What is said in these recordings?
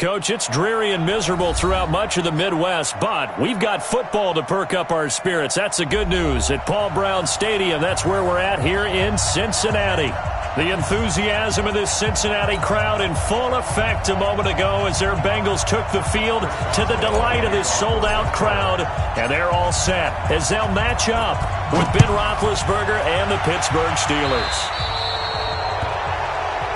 Coach, it's dreary and miserable throughout much of the Midwest, but we've got football to perk up our spirits. That's the good news. At Paul Brown Stadium, that's where we're at here in Cincinnati. The enthusiasm of this Cincinnati crowd in full effect a moment ago as their Bengals took the field to the delight of this sold-out crowd. And they're all set as they'll match up with Ben Roethlisberger and the Pittsburgh Steelers.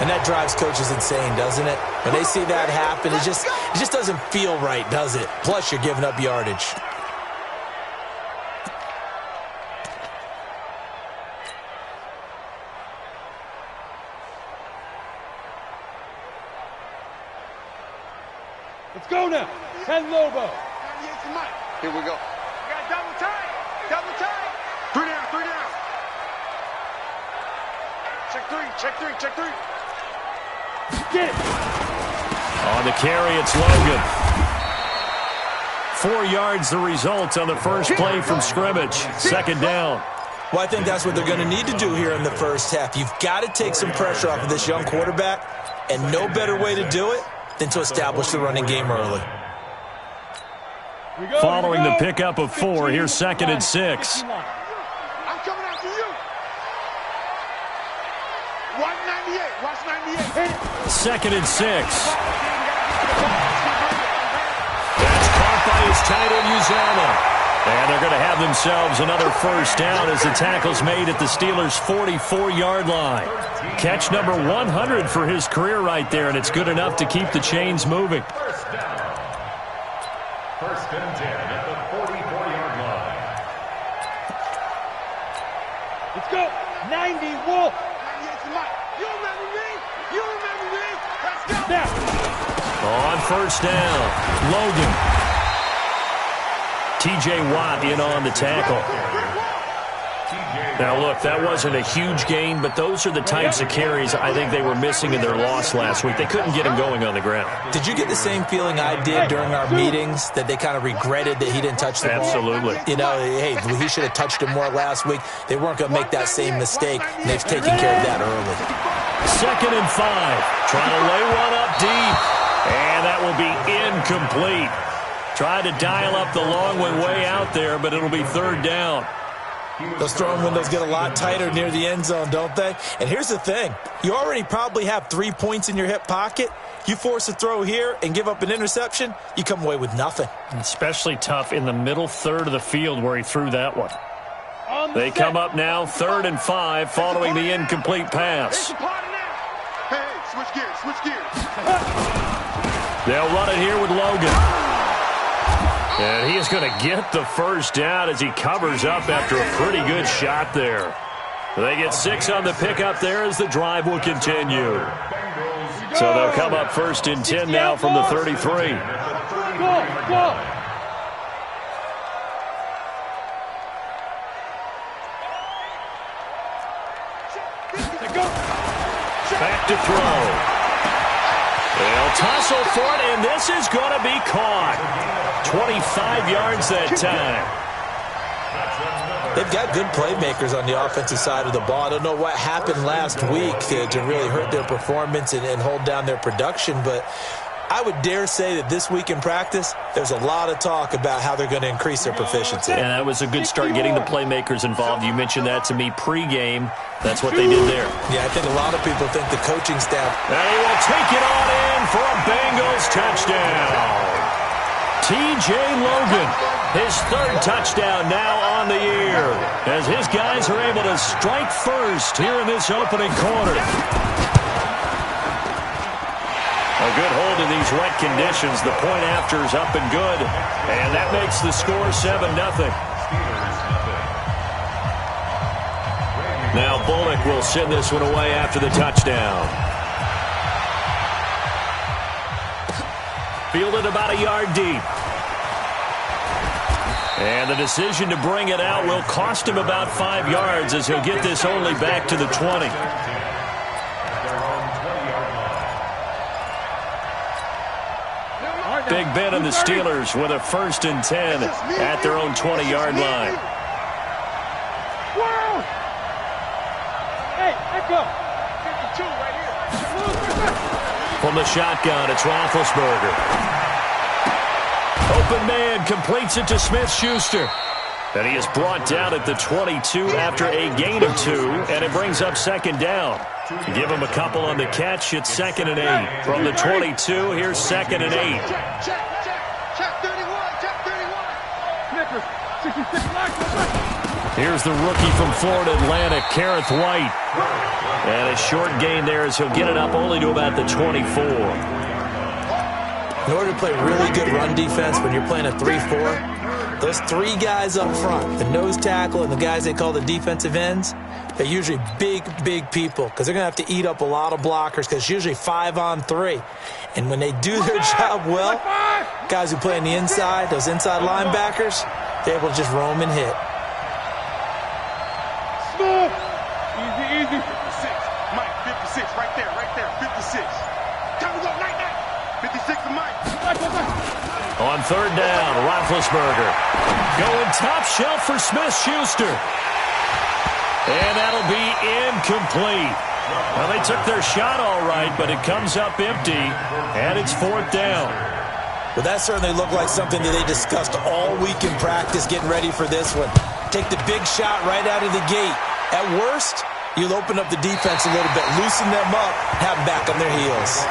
And that drives coaches insane, doesn't it? When they see that happen, it just doesn't feel right, does it? Plus, you're giving up yardage. Let's go now. Ken Lobo. Here we go. We got double time. Double time. Three down. Three down. Check three. Check three. Check three. Get it. On the carry, it's Logan. 4 yards the result on the first play from scrimmage. Second down. Well, I think that's what they're going to need to do here in the first half. You've got to take some pressure off of this young quarterback, and no better way to do it than to establish the running game early. Following the pickup of 4, here's 2nd and 6. I'm coming after you. Watch 98. Watch 98. 2nd and 6. That's caught by his tight end, Uzama. And they're going to have themselves another first down as the tackle's made at the Steelers' 44-yard line. Catch number 100 for his career right there, and it's good enough to keep the chains moving. First and 10 at the 44-yard line. Let's go. 90, Wolf. You remember me? You remember me? Let's go. Now. On first down, Logan. T.J. Watt in on the tackle. Now, look, that wasn't a huge gain, but those are the types of carries I think they were missing in their loss last week. They couldn't get him going on the ground. Did you get the same feeling I did during our meetings, that they kind of regretted that he didn't touch the ball? Absolutely. You know, hey, he should have touched him more last week. They weren't going to make that same mistake, and they've taken care of that early. 2nd and 5. Trying to lay one up deep. And that will be incomplete. Tried to dial up the long one way out there, but it'll be 3rd down. Those throwing windows get a lot tighter near the end zone, don't they? And here's the thing. You already probably have 3 points in your hip pocket. You force a throw here and give up an interception, you come away with nothing. Especially tough in the middle third of the field where he threw that one. They come up now 3rd and 5 following the incomplete pass. Hey, switch gears. Switch gears. They'll run it here with Logan. And he is going to get the first down as he covers up after a pretty good shot there. They get 6 on the pickup there as the drive will continue. So they'll come up 1st and 10 now from the 33. Go. Back to throw. They'll tussle for it, and this is going to be caught. 25 yards that time. They've got good playmakers on the offensive side of the ball. I don't know what happened last week to really hurt their performance and hold down their production, but I would dare say that this week in practice, there's a lot of talk about how they're going to increase their proficiency. And that was a good start getting the playmakers involved. You mentioned that to me pregame. That's what they did there. Yeah, I think a lot of people think the coaching staff. They will take it on in for a Bengals touchdown. T.J. Logan, his 3rd touchdown now on the year, as his guys are able to strike first here in this opening quarter. A good hold in these wet conditions. The point after is up and good, and that makes the score 7-0. Now Bullock will send this one away after the touchdown. Fielded about a yard deep. And the decision to bring it out will cost him about 5 yards as he'll get this only back to the 20. Big Ben and the Steelers with a 1st and 10 at their own 20-yard line. Hey, let go. 52 right here. From From the shotgun, it's Roethlisberger. Open man completes it to Smith-Schuster. And he is brought down at the 22 after a gain of 2, and it brings up second down. Give him a couple on the catch. It's 2nd and 8. From the 22, here's 2nd and 8. Check 31, check 31. Here's the rookie from Florida Atlantic, Kareth White. And a short gain there as he'll get it up only to about the 24. In order to play really good run defense when you're playing a 3-4, those 3 guys up front, the nose tackle and the guys they call the defensive ends, they're usually big people because they're going to have to eat up a lot of blockers because it's usually 5-on-3. And when they do their job well, guys who play on the inside, those inside linebackers, they're able to just roam and hit. Smooth. Easy. 56. Mike, 56. Right there. 56. Time to go. Night. 56 to Mike. On third down, Roethlisberger going top shelf for Smith-Schuster. And that'll be incomplete. Well, they took their shot all right, but it comes up empty, and it's 4th down. Well, that certainly looked like something that they discussed all week in practice getting ready for this one. Take the big shot right out of the gate. At worst, you'll open up the defense a little bit, loosen them up, have them back on their heels.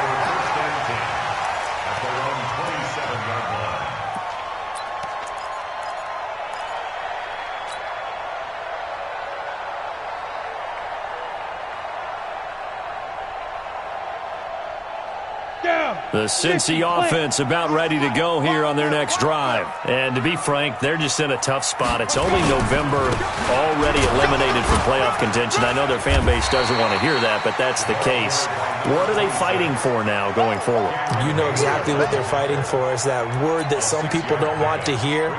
The Cincy offense about ready to go here on their next drive. And to be frank, they're just in a tough spot. It's only November, already eliminated from playoff contention. I know their fan base doesn't want to hear that, but that's the case. What are they fighting for now going forward? You know exactly what they're fighting for. Is that word that some people don't want to hear,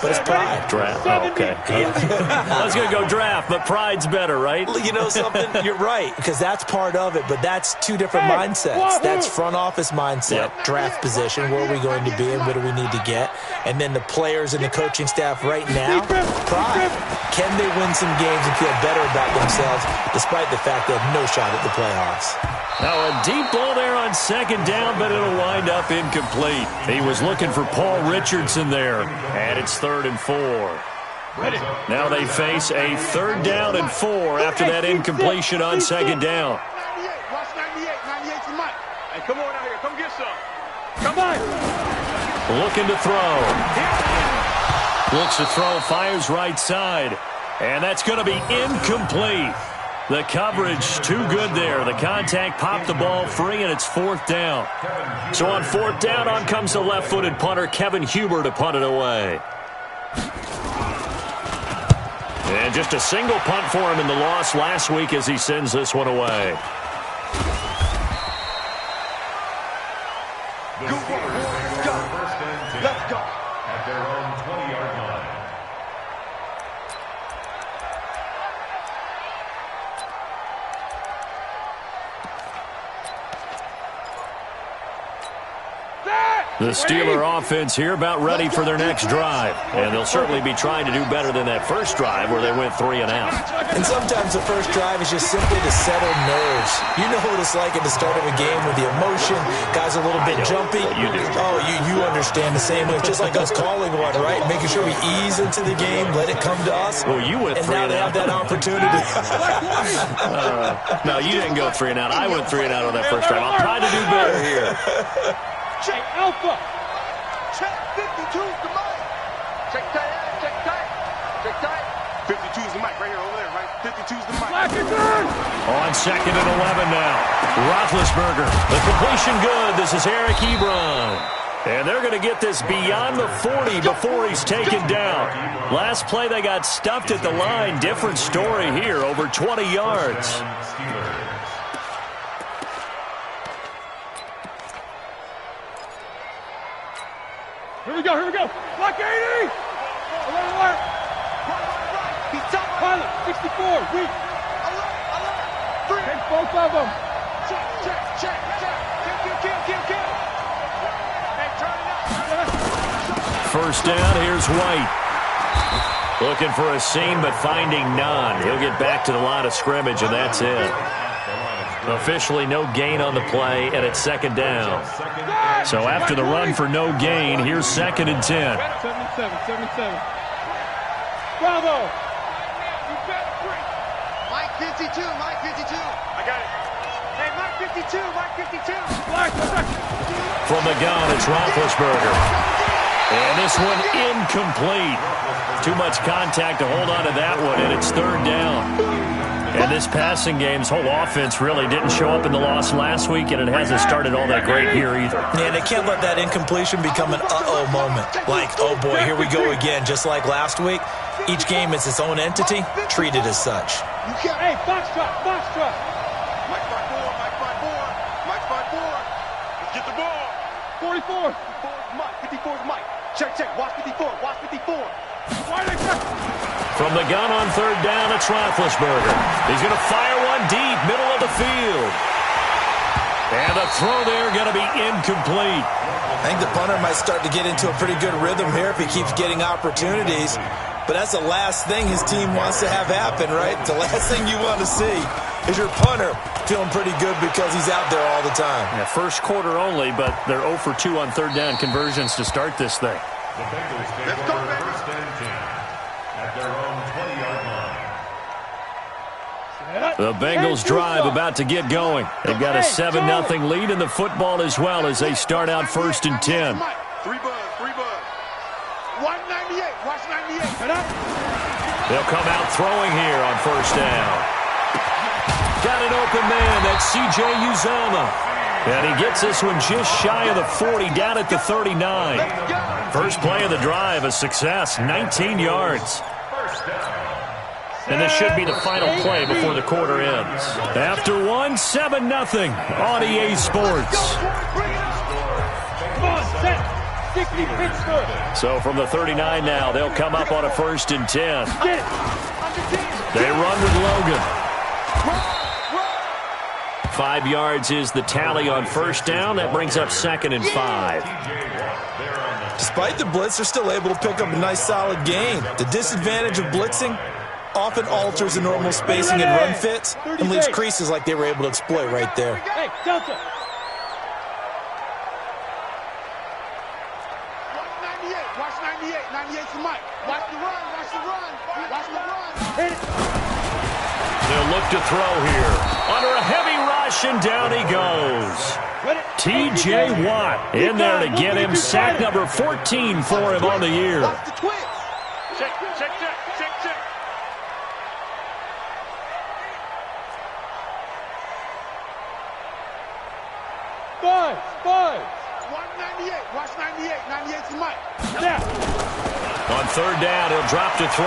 but it's pride. Draft. Oh, okay. I was going to go draft, but pride's better, right? You know something? You're right, because that's part of it, but that's 2 different mindsets. That's front office mindset, draft position, where are we going to be and what do we need to get? And then the players and the coaching staff right now, pride. Can they win some games and feel better about themselves despite the fact they have no shot at the playoffs? Now a deep ball there on second down, but it'll wind up incomplete. He was looking for Paul Richardson there, and it's 3rd and 4. Now they face a 3rd down and 4 after that incompletion on second down. 98, watch 98 to Mike. Hey, come on out here, come get some. Come on. Looking to throw. Looks to throw, fires right side. And that's going to be incomplete. The coverage too good there. The contact popped the ball free, and it's 4th down. So on 4th down, on comes the left-footed punter, Kevin Huber, to punt it away. And just a single punt for him in the loss last week as he sends this one away. Let's go. At their own 20-yard line. The Steeler offense here about ready for their next drive. And they'll certainly be trying to do better than that first drive where they went 3 and out. And sometimes the first drive is just simply to settle nerves. You know what it's like at the start of a game with the emotion. Guys are a little bit jumpy. You do. Oh, you understand the same way. It's just like us calling one, right? Making sure we ease into the game, let it come to us. Well, you went and 3 now and they out. have that opportunity. No, you didn't go 3 and out. I went 3 and out on that first drive. I'll try to do better here. Check Alpha. Check 52's the mic. Check tight. 52's the mic right here over there, right? 52's the mic. On 2nd and 11 now. Roethlisberger. The completion good. This is Eric Ebron. And they're going to get this beyond the 40 before he's taken down. Last play they got stuffed at the line. Different story here. Over 20 yards. Here we go. Block 80. Alert. Pilot, 64, weak. Alert. 3. Take both of them. Check. Kill. Hey, turn it up. First down, here's White. Looking for a seam, but finding none. He'll get back to the line of scrimmage, and that's it. Officially no gain on the play, and it's second down. So after the run for no gain, here's 2nd and 10. 77. Bravo. Mike 52, Mike 52. I got it. Hey, Mike 52, Mike 52. From the gun, it's Roethlisberger. And this one incomplete. Too much contact to hold on to that one, and it's 3rd down. And this passing game's whole offense really didn't show up in the loss last week, and it hasn't started all that great here either. Yeah, they can't let that incompletion become an uh-oh moment. Like, oh boy, here we go again, just like last week. Each game is its own entity, treated as such. Hey, box drop. Mike 5-4, Mike 5-4, Mike 5-4. Let's get the ball. 44. 54 is Mike. Check. Watch 54. From the gun on 3rd down, it's Roethlisberger. He's going to fire one deep, middle of the field. And the throw there going to be incomplete. I think the punter might start to get into a pretty good rhythm here if he keeps getting opportunities. But that's the last thing his team wants to have happen, right? The last thing you want to see is your punter feeling pretty good because he's out there all the time. Yeah, first quarter only, but they're 0 for 2 on 3rd down conversions to start this thing. The Bengals take over 1st and 10 at their own 20-yard line. The Bengals drive about to get going. They've got a 7-0 lead in the football as well as they start out 1st and 10. 3 buzz. 198. Watch 98. They'll come out throwing here on 1st down. Got an open man. That's C.J. Uzomah. And he gets this one just shy of the 40, down at the 39. First play of the drive, a success, 19 yards. And this should be the final play before the quarter ends. After one, 7-0 on EA Sports. Come on, set. 60 Pittsburgh. So from the 39 now, they'll come up on a 1st and 10. Get it. They run with Logan. 5 yards is the tally on 1st down. That brings up 2nd and 5. Despite the blitz, they're still able to pick up a nice solid gain. The disadvantage of blitzing often alters the normal spacing and run fits and leaves creases like they were able to exploit right there. Hey, Delta. 98. Watch 98. 98 for Mike. Watch the run. Hit it. They'll look to throw here. Under a heavy rush, and down he goes. T.J. Watt in there to get him sack number 14 for him on the year. Watch the twitch. Check. Five. 198. Watch 98. 98 for Mike. Now. On 3rd down, he'll drop to throw.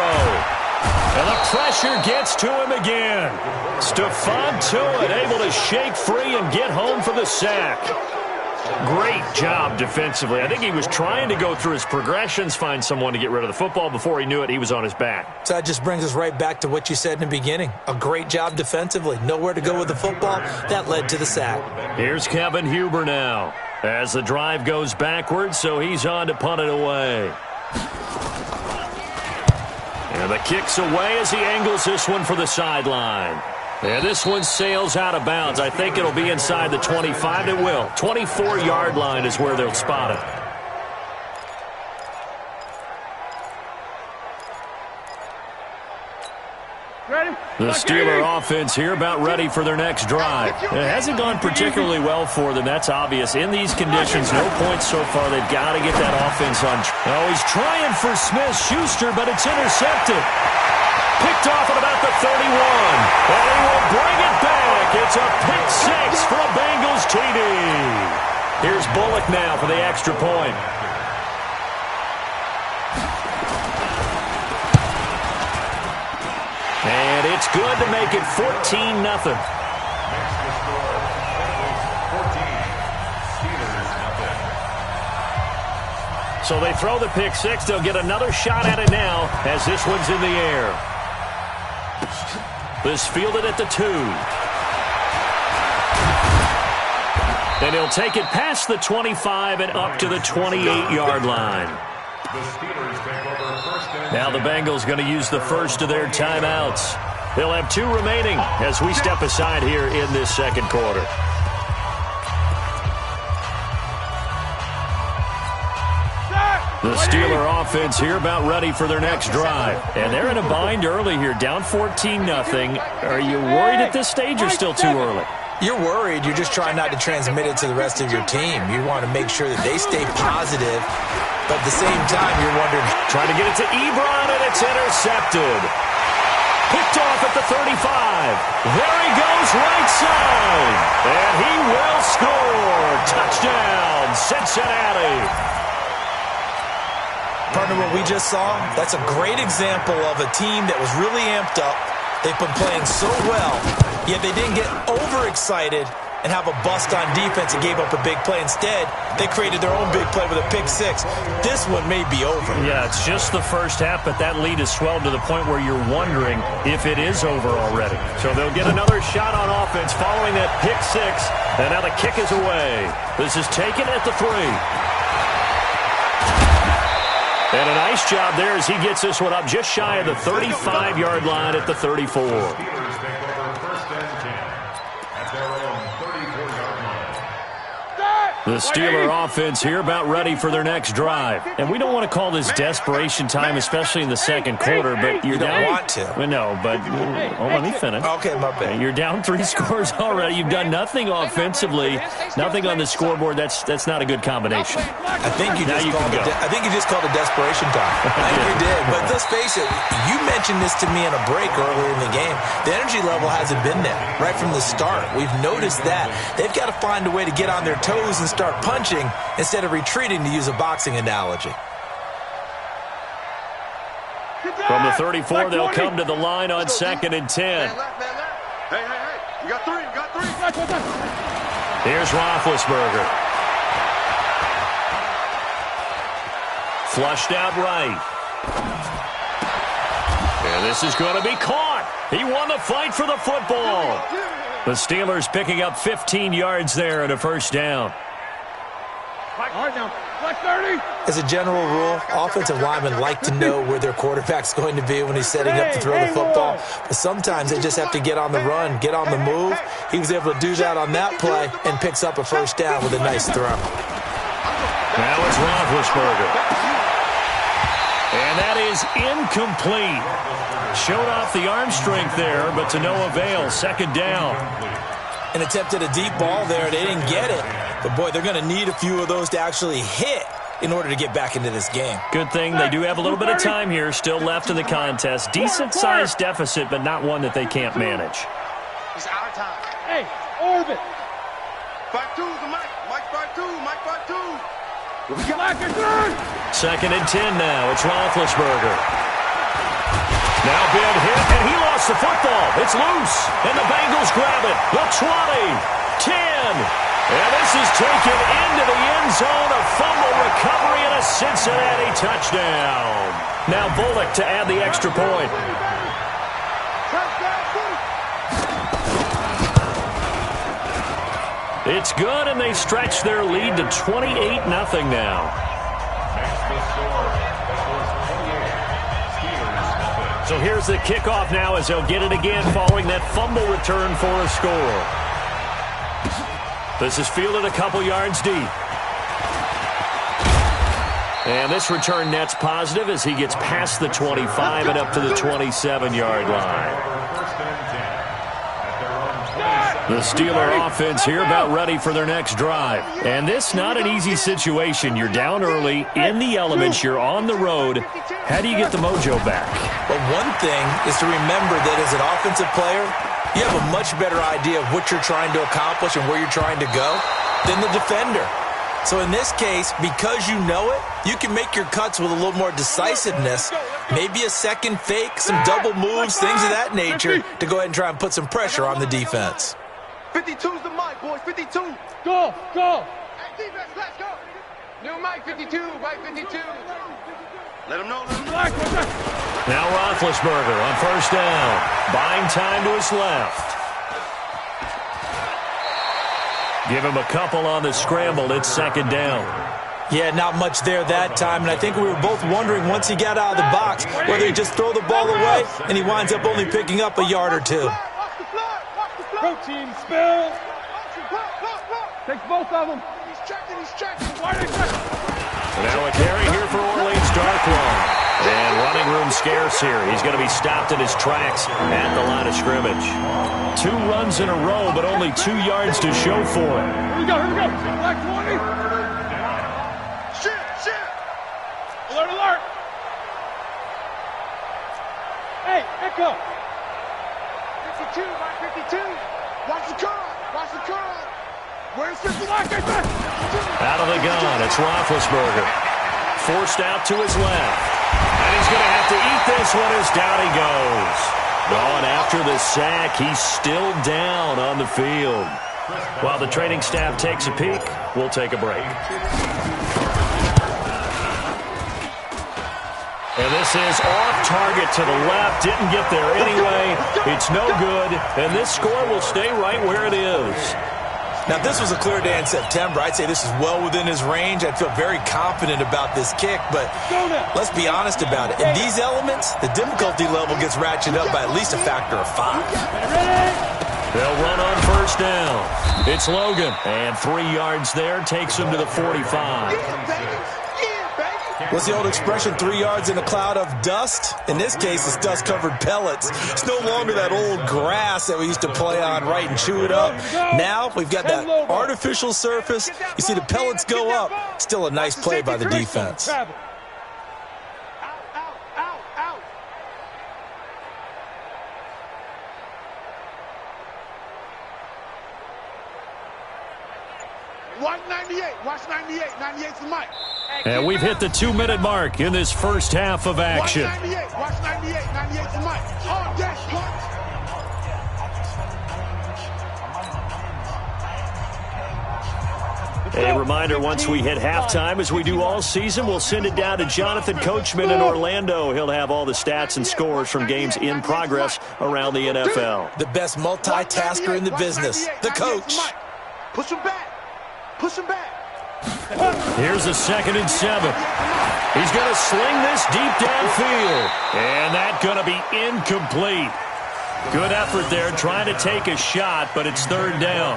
And the pressure gets to him again. Stephon Tuitt able to shake free and get home for the sack. Great job defensively. I think he was trying to go through his progressions, find someone to get rid of the football. Before he knew it, he was on his back. So that just brings us right back to what you said in the beginning. A great job defensively. Nowhere to go with the football. That led to the sack. Here's Kevin Huber now as the drive goes backwards, so he's on to punt it away. And the kick's away as he angles this one for the sideline. And this one sails out of bounds. I think it'll be inside the 25. It will. 24-yard line is where they'll spot it. Ready? The Steeler offense here about ready for their next drive. It hasn't gone particularly well for them. That's obvious. In these conditions, no points so far. They've got to get that offense on. Oh, he's trying for Smith-Schuster, but it's intercepted. Picked off at about the 31. And he will bring it back. It's a pick six for a Bengals TD. Here's Bullock now for the extra point. And it's good to make it 14-0. So they throw the pick six. They'll get another shot at it now as this one's in the air. This fielded at the 2. And he'll take it past the 25 and up to the 28-yard line. The Steelers take over 1st and 10. Now the Bengals going to use the first of their timeouts. They'll have 2 remaining as we step aside here in this second quarter. The Steeler offense here about ready for their next drive. And they're in a bind early here, down 14-0. Are you worried at this stage or still too early? You're worried. You're just trying not to transmit it to the rest of your team. You want to make sure that they stay positive, but at the same time, you're wondering. Trying to get it to Ebron, and it's intercepted. Picked off at the 35. There he goes, right side. And he will score. Touchdown, Cincinnati. Partner, what we just saw, that's a great example of a team that was really amped up. They've been playing so well, yet they didn't get overexcited and have a bust on defense and gave up a big play. Instead, they created their own big play with a pick six. This one may be over. Yeah, it's just the first half, but that lead has swelled to the point where you're wondering if it is over already. So they'll get another shot on offense following that pick six, and now the kick is away. This is taken at the 3. And a nice job there as he gets this one up just shy of the 35-yard line at the 34. The Steeler offense here about ready for their next drive. And we don't want to call this desperation time, especially in the second quarter, but you're down. You don't want to. Well, no, but let me finish. Okay, my bad. You're down 3 scores already. You've done nothing offensively, nothing on the scoreboard. That's not a good combination. I think you just called it desperation time. I think you did. But let's face it, you mentioned this to me in a break earlier in the game. The energy level hasn't been there right from the start. We've noticed that. They've got to find a way to get on their toes and start punching instead of retreating, to use a boxing analogy. From the 34, they'll come to the line on 2nd and 10. Man left. Hey. You got 3. Here's Roethlisberger. Flushed out right. And this is going to be caught. He won the fight for the football. The Steelers picking up 15 yards there and a first down. As a general rule, offensive linemen like to know where their quarterback's going to be when he's setting up to throw the football. But sometimes they just have to get on the run, get on the move. He was able to do that on that play and picks up a first down with a nice throw. Now it's Roethlisberger. And that is incomplete. Showed off the arm strength there, but to no avail. Second down. And attempted a deep ball there. They didn't get it. But, boy, they're going to need a few of those to actually hit in order to get back into this game. Good thing they do have a little bit of time here still left in the contest. Decent-sized deficit, but not one that they can't manage. It's our time. Hey, orbit. 5-2's the Mike. Mike 5-2. Mike 5-2. Second and 10 now. It's Roethlisberger. Now big hit, and he lost the football. It's loose, and the Bengals grab it. The 20, 10. And this is taken into the end zone. A fumble recovery and a Cincinnati touchdown. Now Bullock to add the extra point. It's good, and they stretch their lead to 28-0 now. So here's the kickoff now as they'll get it again following that fumble return for a score. This is fielded a couple yards deep. And this return net's positive as he gets past the 25 and up to the 27-yard line. The Steeler offense here about ready for their next drive. And this not an easy situation. You're down early, in the elements, you're on the road. How do you get the mojo back? Well, one thing is to remember that as an offensive player, you have a much better idea of what you're trying to accomplish and where you're trying to go than the defender. So in this case, because you know it, you can make your cuts with a little more decisiveness, maybe a second fake, some double moves, things of that nature, to go ahead and try and put some pressure on the defense. 52's the Mike, boys. 52. Go. Hey, defense, let's go. New Mike 52. Mike 52. Let him know. Now Roethlisberger on first down. Buying time to his left. Give him a couple on the scramble. It's second down. Yeah, not much there that time, and I think we were both wondering once he got out of the box whether he'd just throw the ball away, and he winds up only picking up a yard or two. Protein spill. Takes both of them. He's checking. Why are they checking? Now a carry here for Orleans Darklaw. And running room scarce here. He's going to be stopped in his tracks at the line of scrimmage. 2 runs in a row, but only 2 yards to show for it. Here we go. Black 20. Shit. Alert. Hey, echo. 52, Mike 52. Watch the curl. Where's the Black, I said. Out of the gun, it's Roethlisberger. Forced out to his left. And he's going to have to eat this one as down he goes. Gone after the sack. He's still down on the field. While the training staff takes a peek, we'll take a break. And this is off target to the left. Didn't get there anyway. It's no good. And this score will stay right where it is. Now, if this was a clear day in September, I'd say this is well within his range. I'd feel very confident about this kick, but let's be honest about it. In these elements, the difficulty level gets ratcheted up by at least a factor of 5. They'll run on first down. It's Logan, and 3 yards there takes him to the 45. What's the old expression, 3 yards in a cloud of dust? In this case, it's dust-covered pellets. It's no longer that old grass that we used to play on, right, and chew it up. Now we've got that artificial surface. You see the pellets go up. Still a nice play by the defense. Out. 198. Watch 98. 98's the mic. And we've hit the 2-minute mark in this first half of action. Watch 98. Watch 98. 98's the mic. On deck, punch. A reminder, once we hit halftime, as we do all season, we'll send it down to Jonathan Coachman in Orlando. He'll have all the stats and scores from games in progress around the NFL. The best multitasker in the business, the coach. Push him back. Here's a 2nd and 7. He's going to sling this deep downfield. And that's going to be incomplete. Good effort there, trying to take a shot, but it's 3rd down.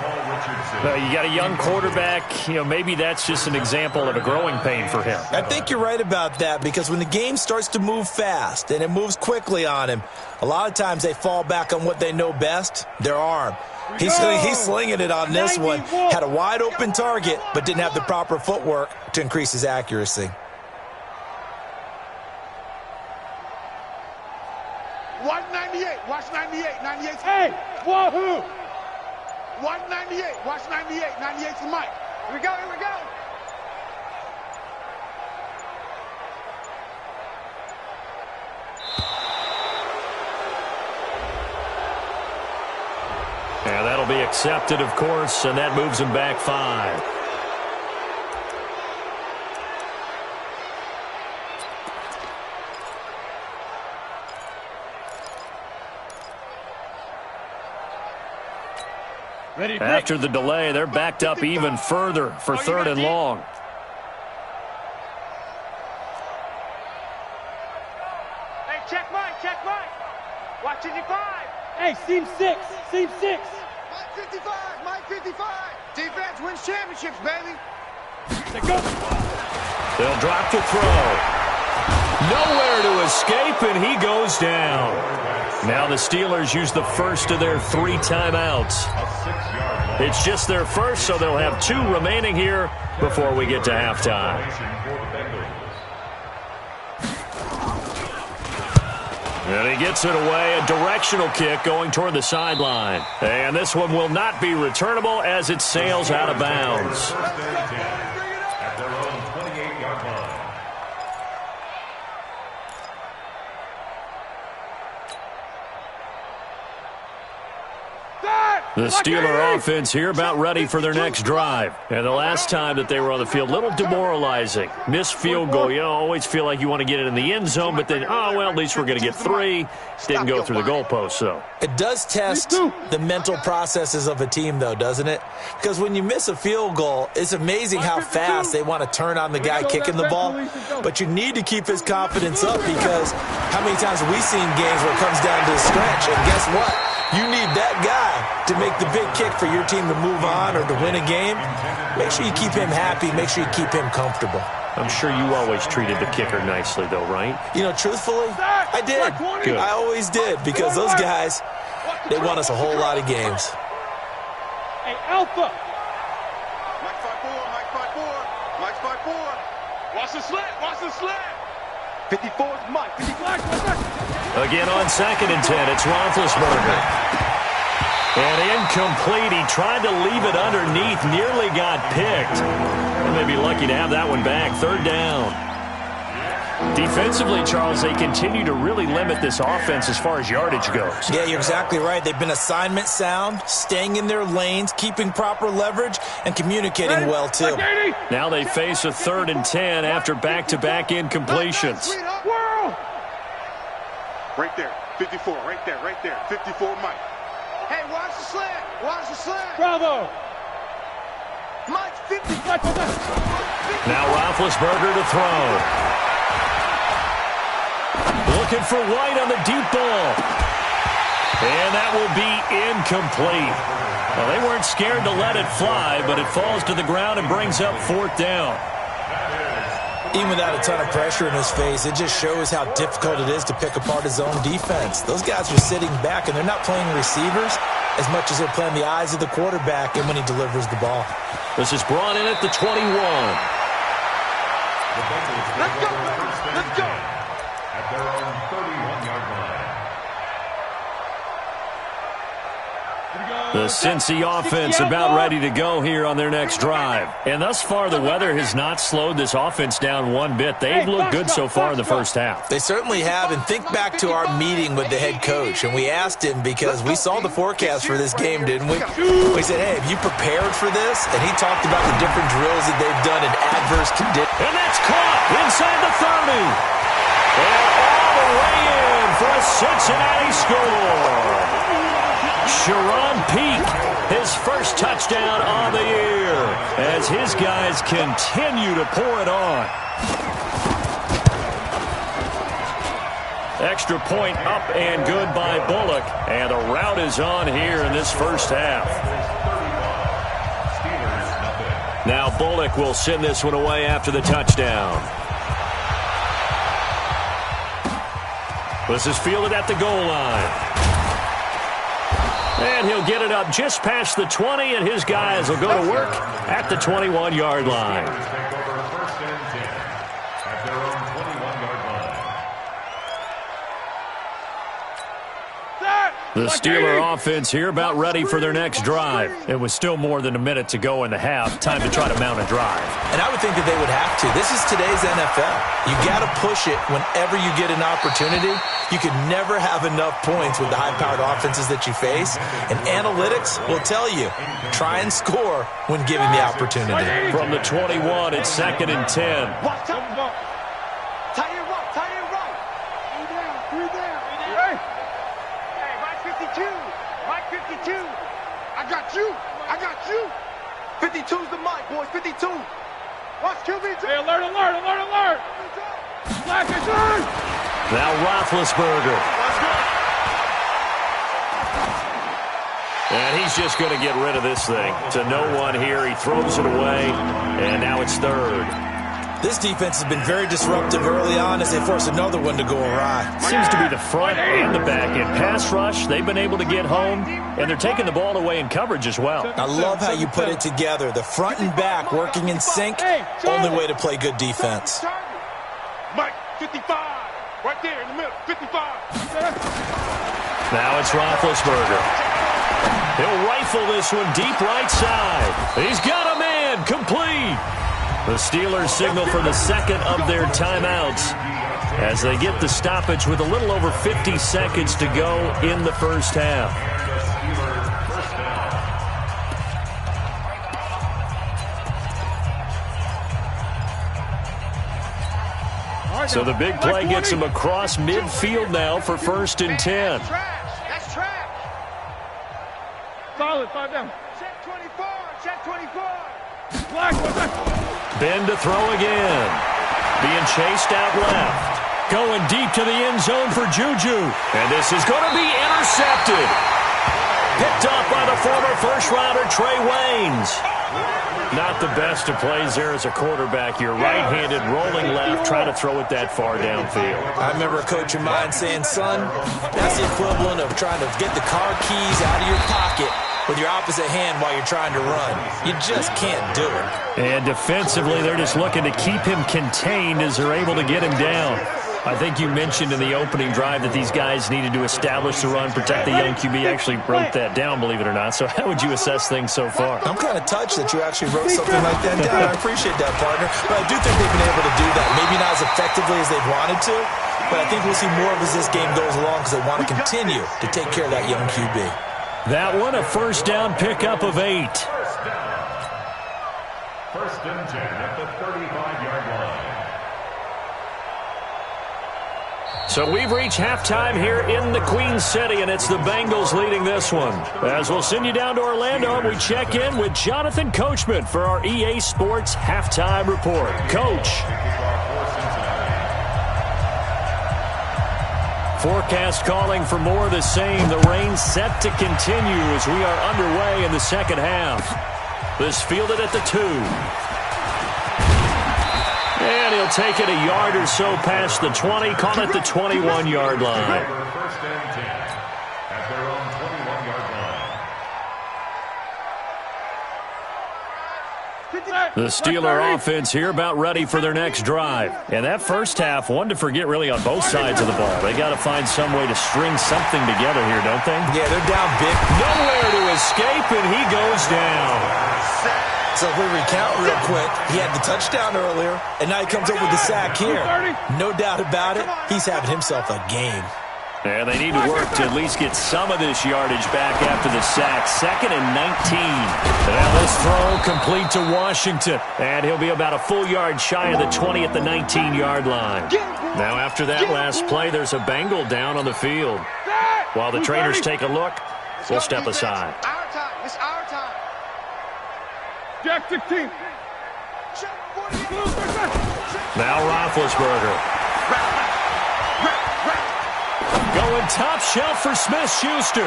You got a young quarterback. Maybe that's just an example of a growing pain for him. I think you're right about that, because when the game starts to move fast and it moves quickly on him, a lot of times they fall back on what they know best, their arm. He's slinging it on this one. Had a wide open target, but didn't have the proper footwork to increase his accuracy. Watch 98. Watch 98. 98's Hey, wahoo! Watch 98. Watch 98. 98's the mic. Here we go. And that'll be accepted, of course, and that moves him back 5. After the delay, they're backed up even further for 3rd and long. Hey, check Mike. Watch 55. Hey, seam 6. Mike 55. Defense wins championships, baby. They'll drop to throw. Nowhere to escape, and he goes down. Now the Steelers use the first of their 3 timeouts. It's just their first, so they'll have 2 remaining here before we get to halftime. And he gets it away, a directional kick going toward the sideline. And this one will not be returnable as it sails out of bounds. At their own 28-yard line. Dad! The Steeler offense here about ready for their next drive. And the last time that they were on the field, a little demoralizing. Missed field goal. You always feel like you want to get it in the end zone, but then, oh, well, at least we're going to get 3. Didn't go through the goalpost, though. It does test the mental processes of a team, though, doesn't it? Because when you miss a field goal, it's amazing how fast they want to turn on the guy kicking the ball. But you need to keep his confidence up because how many times have we seen games where it comes down to the stretch? And guess what? You need that guy to make the big kick for your team to move on or to win a game. Make sure you keep him happy. Make sure you keep him comfortable. I'm sure you always treated the kicker nicely, though, right? You know, truthfully, I did. Good. I always did because those guys, they won us a whole lot of games. Hey, Alpha. Mike 5-4, Mike 5-4, Mike 5-4. Watch the slant, watch the slant. 54 is Mike. 55. Again on 2nd and 10, it's Roethlisberger. And incomplete. He tried to leave it underneath, nearly got picked. They may be lucky to have that one back. 3rd down. Defensively, Charles, they continue to really limit this offense as far as yardage goes. Yeah, you're exactly right. They've been assignment sound, staying in their lanes, keeping proper leverage, and communicating well, too. Now they face a 3rd and 10 after back-to-back incompletions. Right there, 54, right there, 54, Mike. Hey, watch the slant, watch the slant. Bravo. Mike, 50. Now Roethlisberger to throw. Looking for White on the deep ball. And that will be incomplete. Well, they weren't scared to let it fly, but it falls to the ground and brings up 4th down. Even without a ton of pressure in his face, it just shows how difficult it is to pick apart his own defense. Those guys are sitting back, and they're not playing receivers as much as they're playing the eyes of the quarterback and when he delivers the ball. This is brought in at the 21. Let's go, let's go. At their own 31-yard line. The Cincy offense about ready to go here on their next drive. And thus far, the weather has not slowed this offense down one bit. They've looked good so far in the first half. They certainly have, and think back to our meeting with the head coach, and we asked him because we saw the forecast for this game, didn't we? We said, hey, have you prepared for this? And he talked about the different drills that they've done in adverse conditions. And that's caught inside the 30. And all the way in for a Cincinnati score. Sharon Peake, his first touchdown on the year, as his guys continue to pour it on. Extra point up and good by Bullock, and the route is on here in this first half. Now Bullock will send this one away after the touchdown. This is fielded at the goal line. And he'll get it up just past the 20, and his guys will go to work at the 21-yard line. The Steeler offense here about ready for their next drive. It was still more than a minute to go in the half. Time to try to mount a drive. And I would think that they would have to. This is today's NFL. You got to push it whenever you get an opportunity. You can never have enough points with the high-powered offenses that you face. And analytics will tell you, try and score when given the opportunity. From the 21, it's 2nd and 10. I got you. 52's the mic, boys. 52. Watch QB2. Hey, alert, alert, alert, alert. Black is on. Now Roethlisberger. And he's just going to get rid of this thing. To no one here. He throws it away. And now it's 3rd. This defense has been very disruptive early on as they force another one to go awry. Seems to be the front and the back end. Pass rush, they've been able to get home, and they're taking the ball away in coverage as well. I love how you put it together. The front and back working in sync, only way to play good defense. Mike, 55, right there in the middle, 55. Now it's Roethlisberger. He'll rifle this one deep right side. He's got a man, complete. The Steelers signal for the second of their timeouts as they get the stoppage with a little over 50 seconds to go in the first half. So the big play gets him across midfield now for 1st and 10. That's trash. Solid, 5 down. Check 24. Check 24. Black, one back. Ben to throw again. Being chased out left. Going deep to the end zone for Juju. And this is going to be intercepted. Picked off by the former first-rounder Trey Waynes. Not the best of plays there as a quarterback. You're right-handed, rolling left, trying to throw it that far downfield. I remember a coach of mine saying, son, that's the equivalent of trying to get the car keys out of your pocket with your opposite hand while you're trying to run. You just can't do it. And defensively, they're just looking to keep him contained as they're able to get him down. I think you mentioned in the opening drive that these guys needed to establish the run, protect the young QB. Actually wrote that down, believe it or not. So how would you assess things so far? I'm kind of touched that you actually wrote something like that down. I appreciate that, partner. But I do think they've been able to do that. Maybe not as effectively as they've wanted to, but I think we'll see more of as this game goes along because they want to continue to take care of that young QB. That one, a 1st down pickup of 8. 1st and 10 at the 35-yard line. So we've reached halftime here in the Queen City, and it's the Bengals leading this one. As we'll send you down to Orlando, and we check in with Jonathan Coachman for our EA Sports Halftime Report. Coach. Forecast calling for more of the same. The rain set to continue as we are underway in the second half. This fielded at the 2. And he'll take it a yard or so past the 20, call it the 21-yard line. 1st and 10 at their own 21-yard line. The Steeler offense here about ready for their next drive. And that first half, one to forget really on both sides of the ball. They got to find some way to string something together here, don't they? Yeah, they're down big. Nowhere to escape, and he goes down. So if we recount real quick, he had the touchdown earlier, and now he comes up with the sack here. No doubt about it, he's having himself a game. And they need to work to at least get some of this yardage back after the sack. 2nd and 19. Now this throw complete to Washington. And he'll be about a full yard shy of the 20 at the 19-yard line. Now after that last play, there's a Bengal down on the field. While the trainers take a look, we'll step aside. Our time. It's our time. Jack 16. Now Roethlisberger. Going top shelf for Smith-Schuster.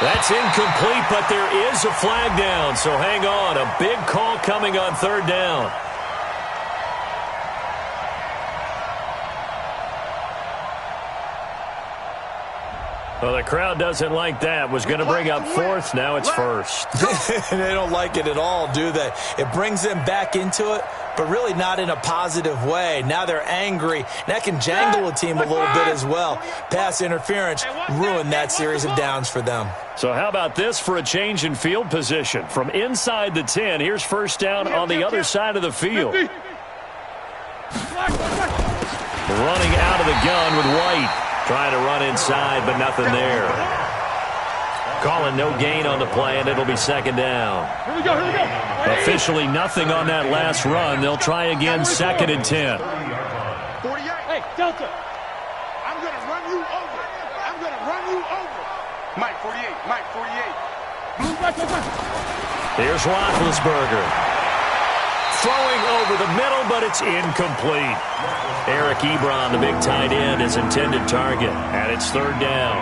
That's incomplete, but there is a flag down, so hang on. A big call coming on 3rd down. Well, the crowd doesn't like that. Was going to bring up 4th. Now it's 1st. They don't like it at all, do they? It brings them back into it, but really not in a positive way. Now they're angry. That can jangle a team a little bit as well. Pass interference ruined that series of downs for them. So how about this for a change in field position? From inside the 10, here's 1st down on the other side of the field. Running out of the gun with White. Trying to run inside, but nothing there. Calling no gain on the play, and it'll be 2nd down. Here we go. Officially nothing on that last run. They'll try again 2nd and 10. 48. Hey, Delta. I'm going to run you over. I'm going to run you over. Mike 48. Mike 48. Blue back. Here's Roethlisberger. Throwing over the middle, but it's incomplete. Eric Ebron, the big tight end, is intended target, and it's 3rd down.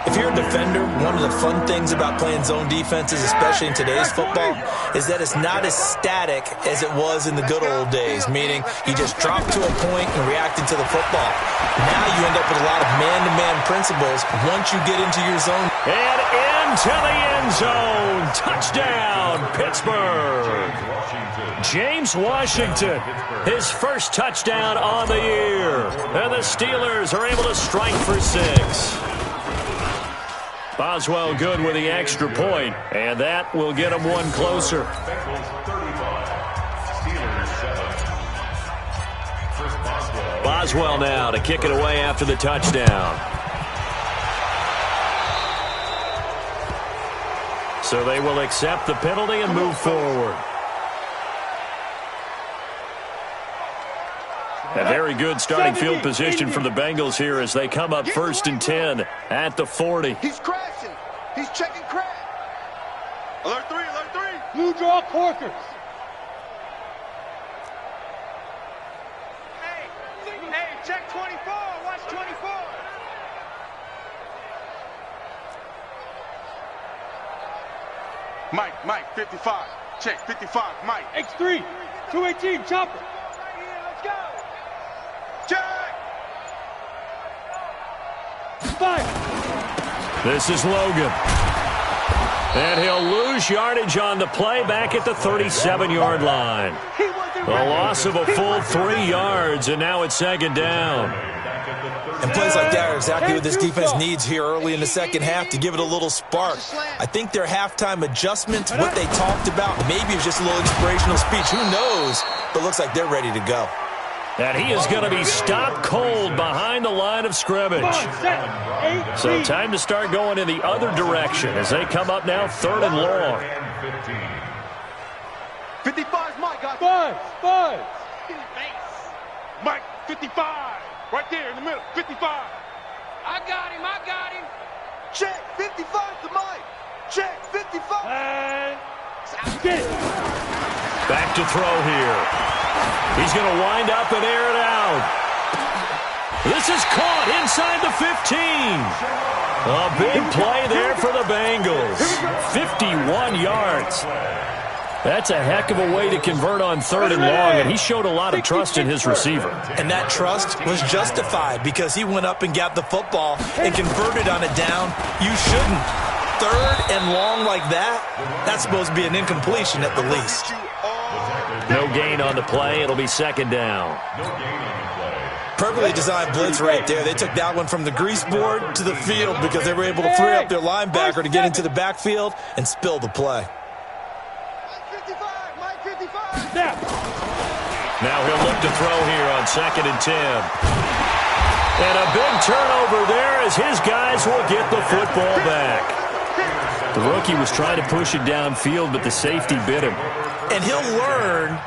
If you're a defender, one of the fun things about playing zone defenses, especially in today's football, is that it's not as static as it was in the good old days, meaning you just drop to a point and react into the football. Now you end up with a lot of man-to-man principles once you get into your zone. And into the end zone. Touchdown, Pittsburgh. James Washington, his first touchdown on the year. And the Steelers are able to strike for 6. Boswell good with the extra point, and that will get him one closer. Boswell now to kick it away after the touchdown. So they will accept the penalty and move forward. A very good starting field position for the Bengals here as they come up 1st and 10 at the 40. He's crashing. He's checking crash. Alert 3, alert 3. Blue draw corkers. Hey, check 24. Watch 24. Mike, 55. Check, 55, Mike. X3, 218, chopper. Right here, let's go. Check. Fire. This is Logan. And he'll lose yardage on the play back at the 37-yard line. A loss of a full 3 yards, and now it's 2nd down. And plays like that are exactly what this defense needs here early in the second half to give it a little spark. I think their halftime adjustments, what they talked about, maybe it was just a little inspirational speech. Who knows? But it looks like they're ready to go. And he is going to be stopped cold behind the line of scrimmage. So time to start going in the other direction as they come up now 3rd and long. 55's Mike, got Buzz. Mike, 55. Right there in the middle, 55. I got him. Check, 55's the Mike. Check, 55. And get it. Back to throw here. He's going to wind up and air it out. This is caught inside the 15. A big play there for the Bengals. 51 yards. That's a heck of a way to convert on 3rd and long, and he showed a lot of trust in his receiver. And that trust was justified because he went up and got the football and converted on a down. You shouldn't. 3rd and long like that, that's supposed to be an incompletion at the least. No gain on the play. It'll be 2nd down. Perfectly designed blitz right there. They took that one from the grease board to the field because they were able to free up their linebacker to get into the backfield and spill the play. Now he'll look to throw here on 2nd and 10. And a big turnover there as his guys will get the football back. The rookie was trying to push it downfield, but the safety bit him. And he'll learn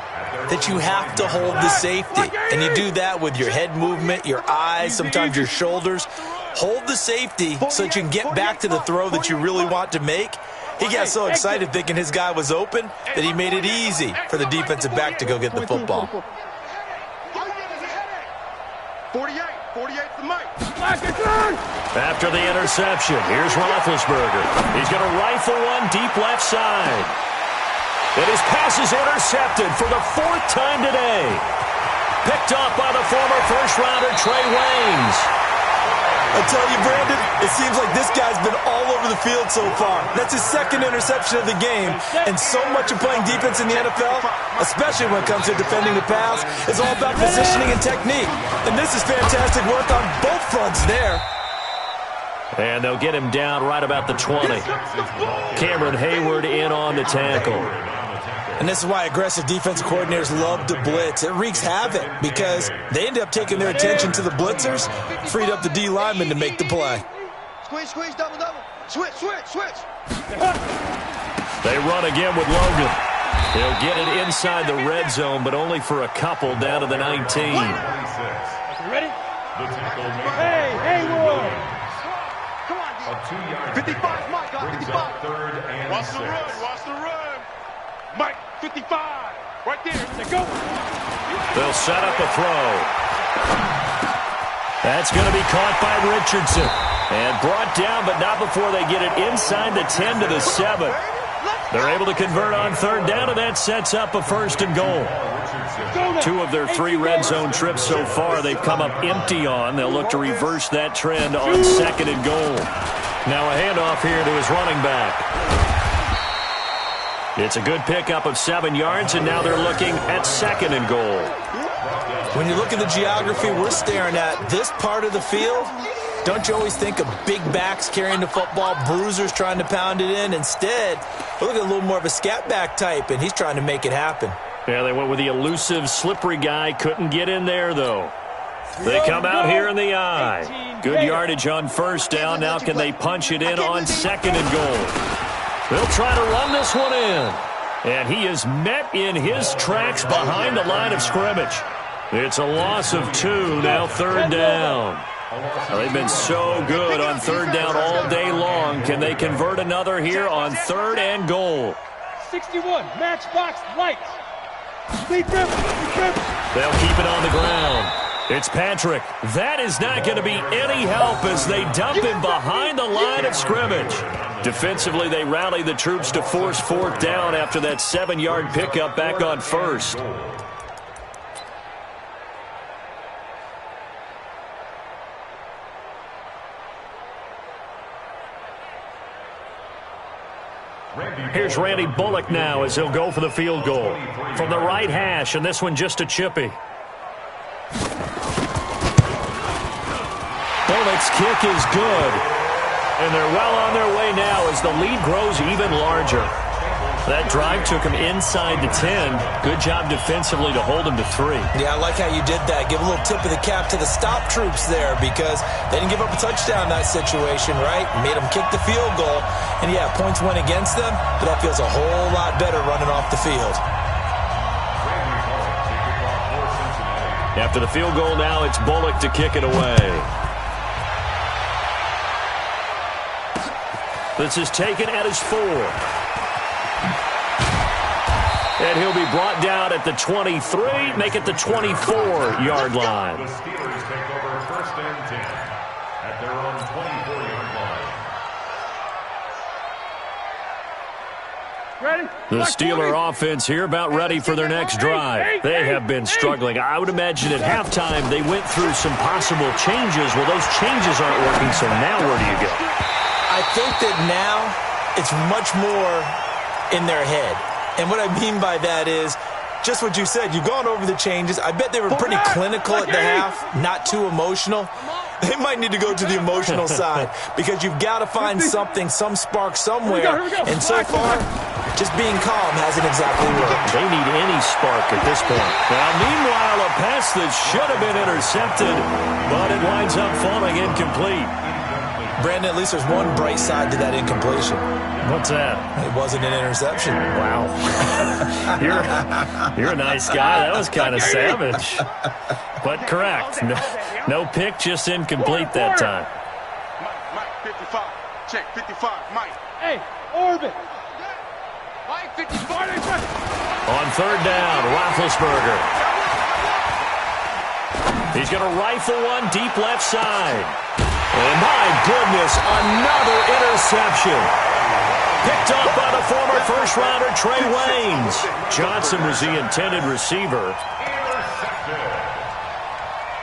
that you have to hold the safety. And you do that with your head movement, your eyes, sometimes your shoulders. Hold the safety so that you can get back to the throw that you really want to make. He got so excited thinking his guy was open that he made it easy for the defensive back to go get the football. 48's the Mike. After the interception, here's Roethlisberger. He's going to rifle one deep left side. And his pass is intercepted for the 4th time today. Picked off by the former first-rounder Trey Waynes. I tell you, Brandon, it seems like this guy's been all over the field so far. That's his 2nd interception of the game. And so much of playing defense in the NFL, especially when it comes to defending the pass, is all about positioning and technique. And this is fantastic work on both fronts there. And they'll get him down right about the 20. Cameron Hayward in on the tackle. And this is why aggressive defensive coordinators love to blitz. It wreaks havoc because they end up taking their attention to the blitzers, freed up the D lineman to make the play. Squeeze, double. Switch. They run again with Logan. He'll get it inside the red zone, but only for a couple down to the 19. Ready? Hey, Hayward. Come on, D. 55's Mike, 55. 3rd and Watch the run. Mike, 55. Right there. Let's go. They'll set up a throw. That's going to be caught by Richardson. And brought down, but not before they get it inside the 10 to the 7. They're able to convert on 3rd down, and that sets up a 1st and goal. 2 of their 3 red zone trips so far they've come up empty on. They'll look to reverse that trend on 2nd and goal. Now a handoff here to his running back. It's a good pickup of 7 yards, and now they're looking at 2nd and goal. When you look at the geography we're staring at, this part of the field, don't you always think of big backs carrying the football, bruisers trying to pound it in? Instead, we're looking at a little more of a scat back type, and he's trying to make it happen. Yeah, they went with the elusive, slippery guy. Couldn't get in there, though. They come out here in the eye. Good yardage on 1st down. Now can they punch it in on 2nd and goal? They'll try to run this one in. And he is met in his tracks behind the line of scrimmage. It's a loss of 2, now third down. Well, they've been so good on third down all day long. Can they convert another here on 3rd and goal? 61, matchbox lights. Lead them. They'll keep it on the ground. It's Patrick. That is not going to be any help as they dump him behind the line of scrimmage. Defensively, they rally the troops to force 4th down after that 7-yard pickup back on 1st. Here's Randy Bullock now as he'll go for the field goal. From the right hash, and this one just a chippy. Bullock's kick is good. And they're well on their way now as the lead grows even larger. That drive took him inside the 10. Good job defensively to hold him to 3. Yeah, I like how you did that. Give a little tip of the cap to the stop troops there because they didn't give up a touchdown in that situation, right? Made them kick the field goal. And, yeah, points went against them, but that feels a whole lot better running off the field. After the field goal now, it's Bullock to kick it away. This is taken at his 4. And he'll be brought down at the 23, make it the 24-yard line. The Steelers take over 1st and 10 at their own 24-yard line. Ready? The Steeler offense here about ready for their next drive. They have been struggling. I would imagine at halftime they went through some possible changes. Well, those changes aren't working, so now where do you go? I think that now it's much more in their head. And what I mean by that is just what you said. You've gone over the changes. I bet they were pretty clinical at the half, not too emotional. They might need to go to the emotional side because you've got to find something, some spark somewhere. And so far, just being calm hasn't exactly worked. They need any spark at this point. Now, meanwhile, a pass that should have been intercepted, but it winds up falling incomplete. Brandon, at least there's one bright side to that incompletion. What's that? It wasn't an interception. Wow. You're a nice guy. That was kind of savage. But correct. No pick, just incomplete that time. Mike, 55. Check, 55. Mike. Hey, orbit. Mike, 55. On 3rd down, Roethlisberger. He's going to rifle one deep left side. And my goodness, another interception. Picked up by the former first-rounder Trey Waynes. Johnson was the intended receiver. Intercepted.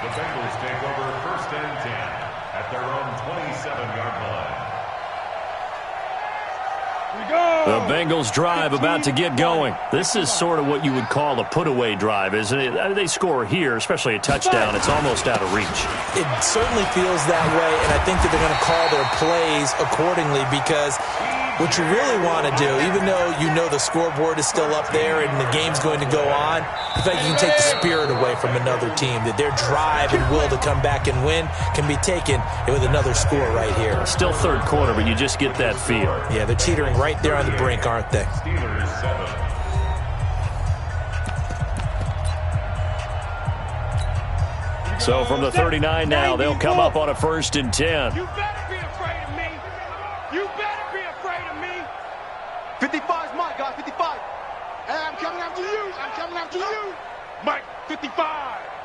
The Bengals take over 1st and 10 at their own 27-yard line. The Bengals drive about to get going. This is sort of what you would call a put-away drive, isn't it? They score here, especially a touchdown. It's almost out of reach. It certainly feels that way, and I think that they're going to call their plays accordingly because what you really want to do, even though you know the scoreboard is still up there and the game's going to go on, the fact you can take the spirit away from another team, that their drive and will to come back and win can be taken with another score right here. Still 3rd quarter, but you just get that feel. Yeah, they're teetering right there on the brink, aren't they? Steelers 7. So from the 39 now, they'll come up on a 1st and 10. You better be afraid of me. You better be afraid of me. 55 is mine, guys. 55. Hey, I'm coming after you. I'm coming after you. Mike, 55.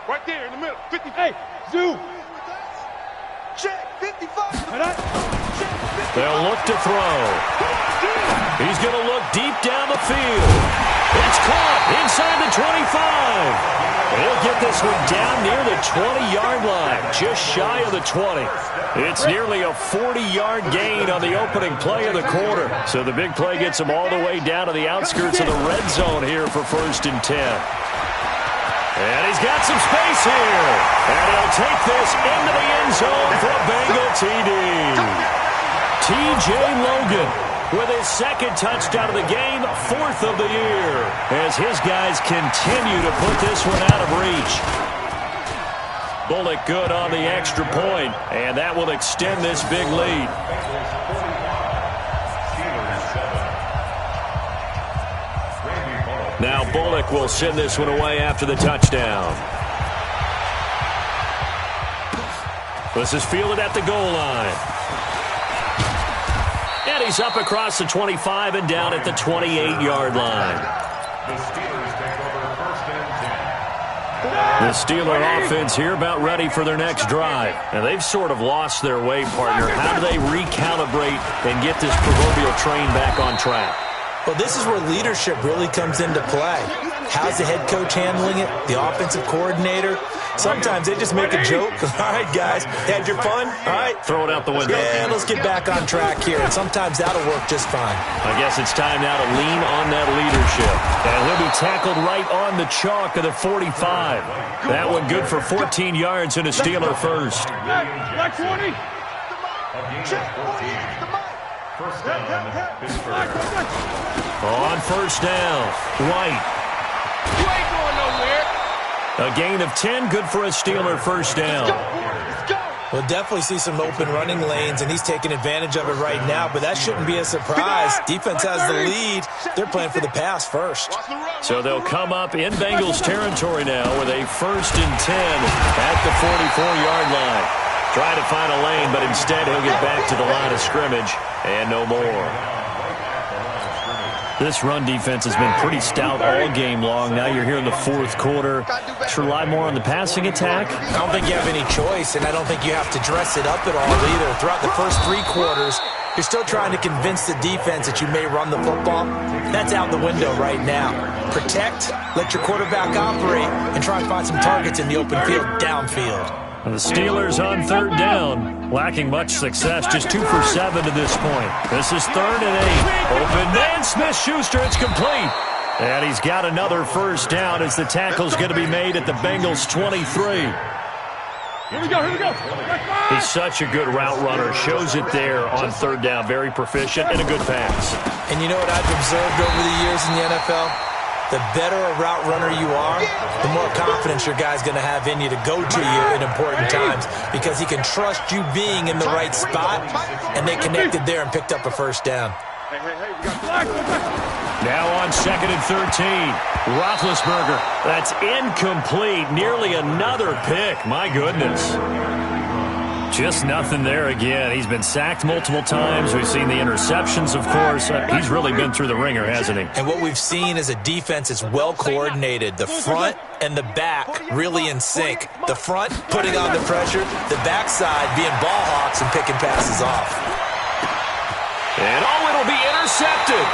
Right there in the middle. 50. Hey, Zoo. Check. 55. They'll look to throw. He's going to look deep down the field. It's caught inside the 25. He'll get this one down near the 20-yard line, just shy of the 20. It's nearly a 40-yard gain on the opening play of the quarter. So the big play gets him all the way down to the outskirts of the red zone here for 1st and 10. And he's got some space here. And he'll take this into the end zone for a Bengal TD. T.J. Logan with his 2nd touchdown of the game, 4th of the year, as his guys continue to put this one out of reach. Bullock good on the extra point, and that will extend this big lead. Now Bullock will send this one away after the touchdown. This is fielded at the goal line. And he's up across the 25 and down at the 28-yard line. The Steelers take over first and 10. The Steeler offense here about ready for their next drive. And they've sort of lost their way, partner. How do they recalibrate and get this proverbial train back on track? Well, this is where leadership really comes into play. How's the head coach handling it? The offensive coordinator? Sometimes they just make a joke. All right, guys, had your fun? All right. Throw it out the window. Yeah, let's get back on track here. And sometimes that'll work just fine. I guess it's time now to lean on that leadership. And he'll be tackled right on the chalk of the 45. That one good for 14 yards and a Steeler first. Like 20. First down, Pittsburgh. On first down, White. You ain't going nowhere. A gain of 10, good for a Steeler first down. Let's go. We'll definitely see some open running lanes, and he's taking advantage of it right now, but that shouldn't be a surprise. Defense has the lead. They're playing for the pass first. So they'll come up in Bengals territory now with a first and 10 at the 44-yard line. Trying to find a lane, but instead he'll get back to the line of scrimmage and no more. This run defense has been pretty stout all game long. Now you're here in the fourth quarter. Let's rely more on the passing attack. I don't think you have any choice, and I don't think you have to dress it up at all either. Throughout the first three quarters, you're still trying to convince the defense that you may run the football. That's out the window right now. Protect, let your quarterback operate, and try and find some targets in the open field downfield. And the Steelers on third down, lacking much success, just 2 for 7 to this point. This is 3rd and 8. Open man, Smith-Schuster, it's complete. And he's got another first down as the tackle's going to be made at the Bengals 23. Here we go. He's such a good route runner. Shows it there on third down. Very proficient and a good pass. And you know what I've observed over the years in the NFL? The better a route runner you are, the more confidence your guy's going to have in you to go to you in important times because he can trust you being in the right spot, and they connected there and picked up a first down. Hey, we got flag. Now on 2nd and 13. Roethlisberger. That's incomplete. Nearly another pick. My goodness. Just nothing there again. He's been sacked multiple times. We've seen the interceptions, of course. He's really been through the ringer, hasn't he? And what we've seen is a defense that's well coordinated. The front and the back really in sync. The front putting on the pressure. The backside being ball hawks and picking passes off. And it'll be intercepted.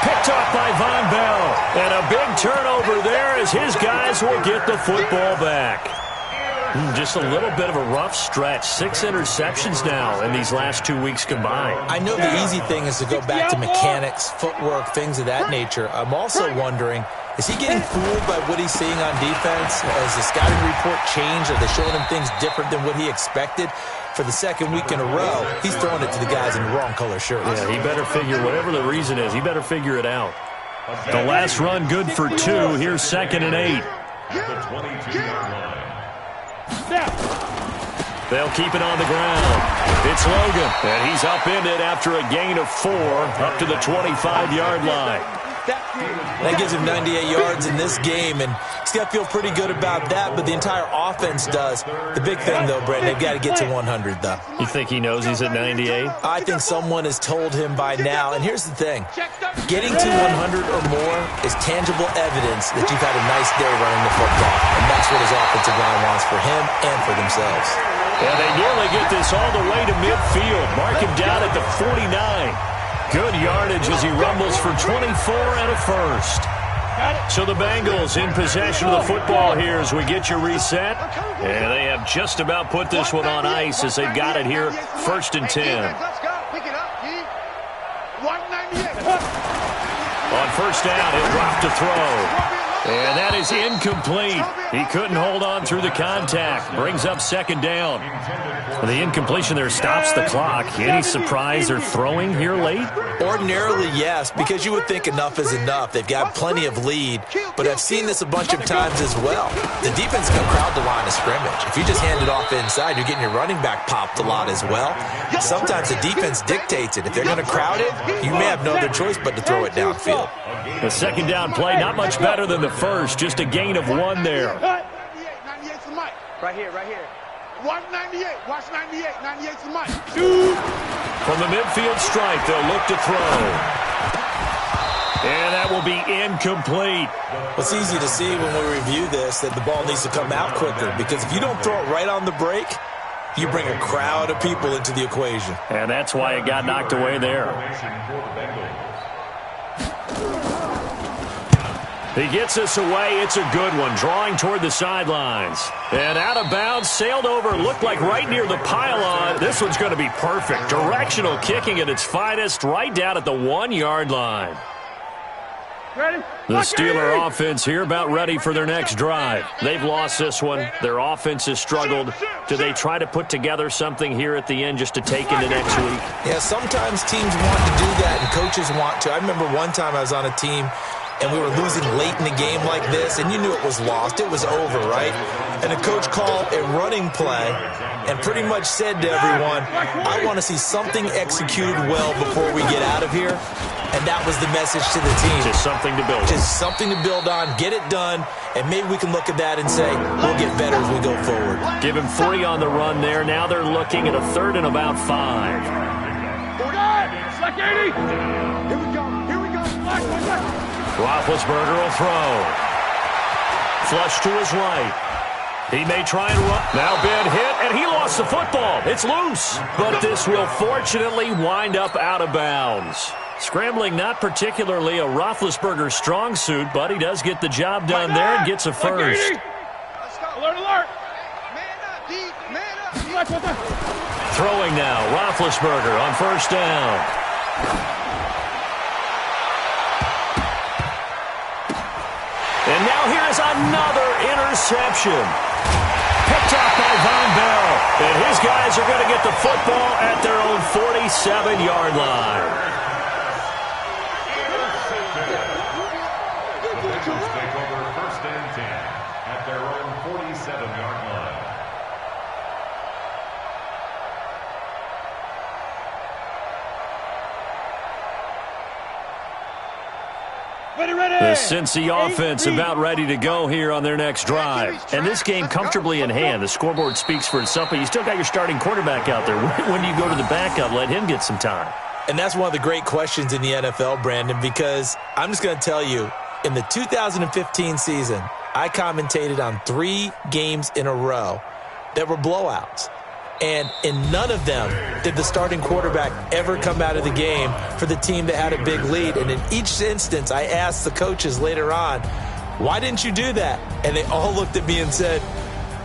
Picked off by Von Bell. And a big turnover there as his guys will get the football back. Just a little bit of a rough stretch. 6 interceptions now in these last 2 weeks combined. I know the easy thing is to go back to mechanics, footwork, things of that nature. I'm also wondering, is he getting fooled by what he's seeing on defense? Has the scouting report changed? Are they showing him things different than what he expected? For the second week in a row, he's throwing it to the guys in the wrong color shirts. Yeah, he better figure, whatever the reason is, he better figure it out. The last run good for 2. Here's 2nd and 8. At the 22-yard line. They'll keep it on the ground. It's Logan, and he's upended after a gain of 4 up to the 25-yard line. That gives him 98 yards in this game, and he's got to feel pretty good about that, but the entire offense does. The big thing, though, Brent, they've got to get to 100, though. You think he knows he's at 98? I think someone has told him by now, and here's the thing. Getting to 100 or more is tangible evidence that you've had a nice day running the football, and that's what his offensive line wants for him and for themselves. And they nearly get this all the way to midfield. Mark him down at the 49. Good yardage as he rumbles for 24 and a first. So the Bengals in possession of the football here as we get you reset. And they have just about put this one on ice as they've got it here, 1st and 10. On first down, he'll drop to throw. And that is incomplete. He couldn't hold on through the contact. Brings up 2nd down. The incompletion there stops the clock. Any surprise they're throwing here late? Ordinarily, yes, because you would think enough is enough. They've got plenty of lead, but I've seen this a bunch of times as well. The defense can crowd the line of scrimmage. If you just hand it off inside, you're getting your running back popped a lot as well. Sometimes the defense dictates it. If they're going to crowd it, you may have no other choice but to throw it downfield. The 2nd down play, not much better than the first. Just a gain of 1 there. Right here. Watch 98. Watch 98. 98's the mic. Shoot. From the midfield stripe, they'll look to throw. And that will be incomplete. Well, it's easy to see when we review this that the ball needs to come out quicker, because if you don't throw it right on the break, you bring a crowd of people into the equation. And that's why it got knocked away there. He gets us away. It's a good one, drawing toward the sidelines. And out of bounds, sailed over, looked like right near the pylon. This one's going to be perfect. Directional kicking at its finest, right down at the 1-yard line. Ready? The Steeler offense here about ready for their next drive. They've lost this one. Their offense has struggled. Do they try to put together something here at the end just to take into next week? Yeah, sometimes teams want to do that and coaches want to. I remember one time I was on a team and we were losing late in the game like this, and you knew it was lost. It was over, right? And the coach called a running play and pretty much said to everyone, I want to see something executed well before we get out of here. And that was the message to the team. Just something to build on. Just something to build on, get it done, and maybe we can look at that and say, we'll get better as we go forward. Give him 3 on the run there. Now they're looking at a 3rd and about 5. Slack 80. Here we go. Here we go. Slack. Roethlisberger will throw. Flush to his right. He may try and run. Now bad hit, and he lost the football. It's loose, but this will fortunately wind up out of bounds. Scrambling not particularly a Roethlisberger strong suit, but he does get the job done there and gets a first. Alert. Man up. Throwing now, Roethlisberger on 1st down. And now here's another interception. Picked up by Von Bell. And his guys are going to get the football at their own 47-yard line. Take over 1st and 10 at their own 47-yard line. The Cincy offense about ready to go here on their next drive. And this game comfortably in hand. The scoreboard speaks for itself, but you still got your starting quarterback out there. When do you go to the backup? Let him get some time. And that's one of the great questions in the NFL, Brandon, because I'm just going to tell you, in the 2015 season, I commentated on 3 games in a row that were blowouts. And in none of them did the starting quarterback ever come out of the game for the team that had a big lead. And in each instance, I asked the coaches later on, why didn't you do that? And they all looked at me and said,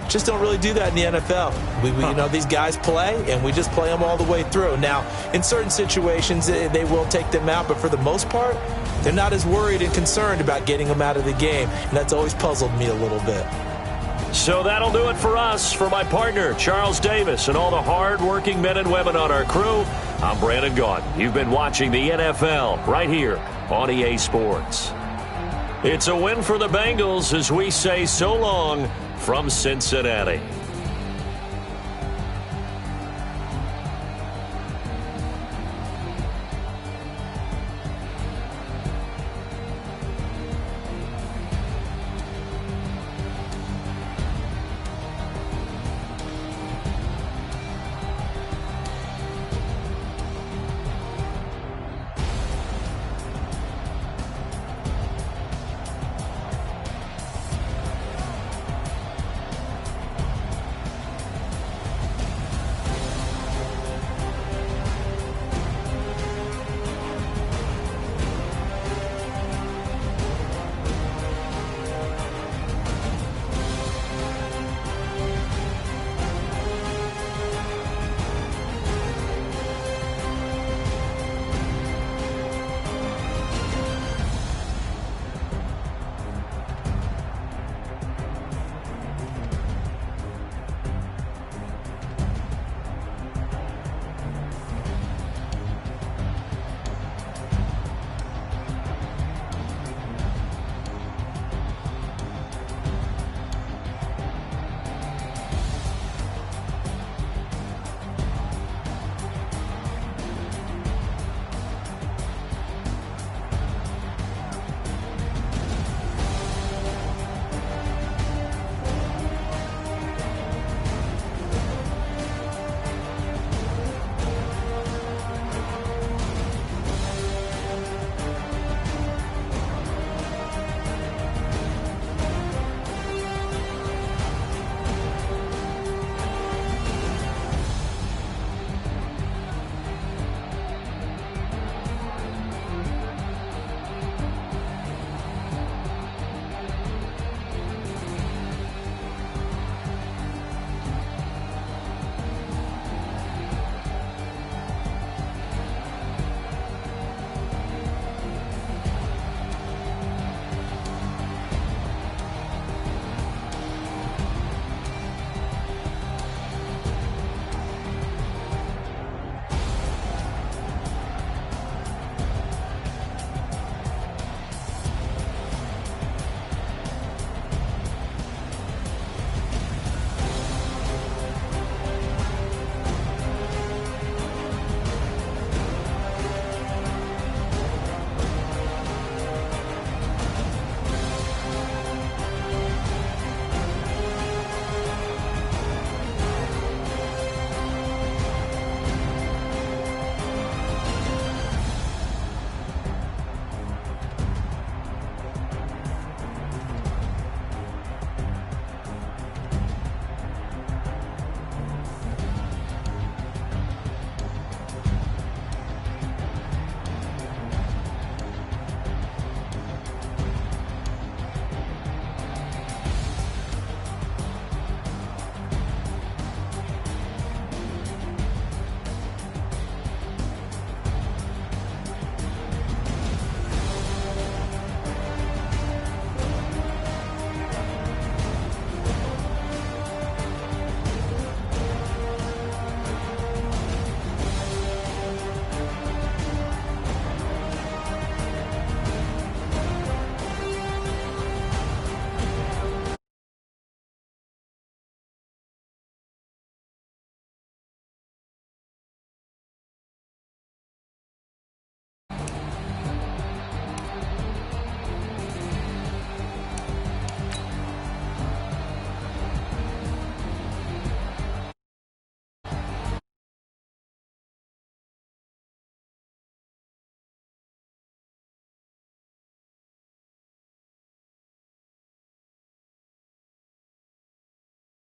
just don't really do that in the NFL. You know, these guys play, and we just play them all the way through. Now, in certain situations, they will take them out, but for the most part, they're not as worried and concerned about getting them out of the game, and that's always puzzled me a little bit. So that'll do it for us. For my partner, Charles Davis, and all the hard-working men and women on our crew, I'm Brandon Gaudin. You've been watching the NFL right here on EA Sports. It's a win for the Bengals as we say so long from Cincinnati.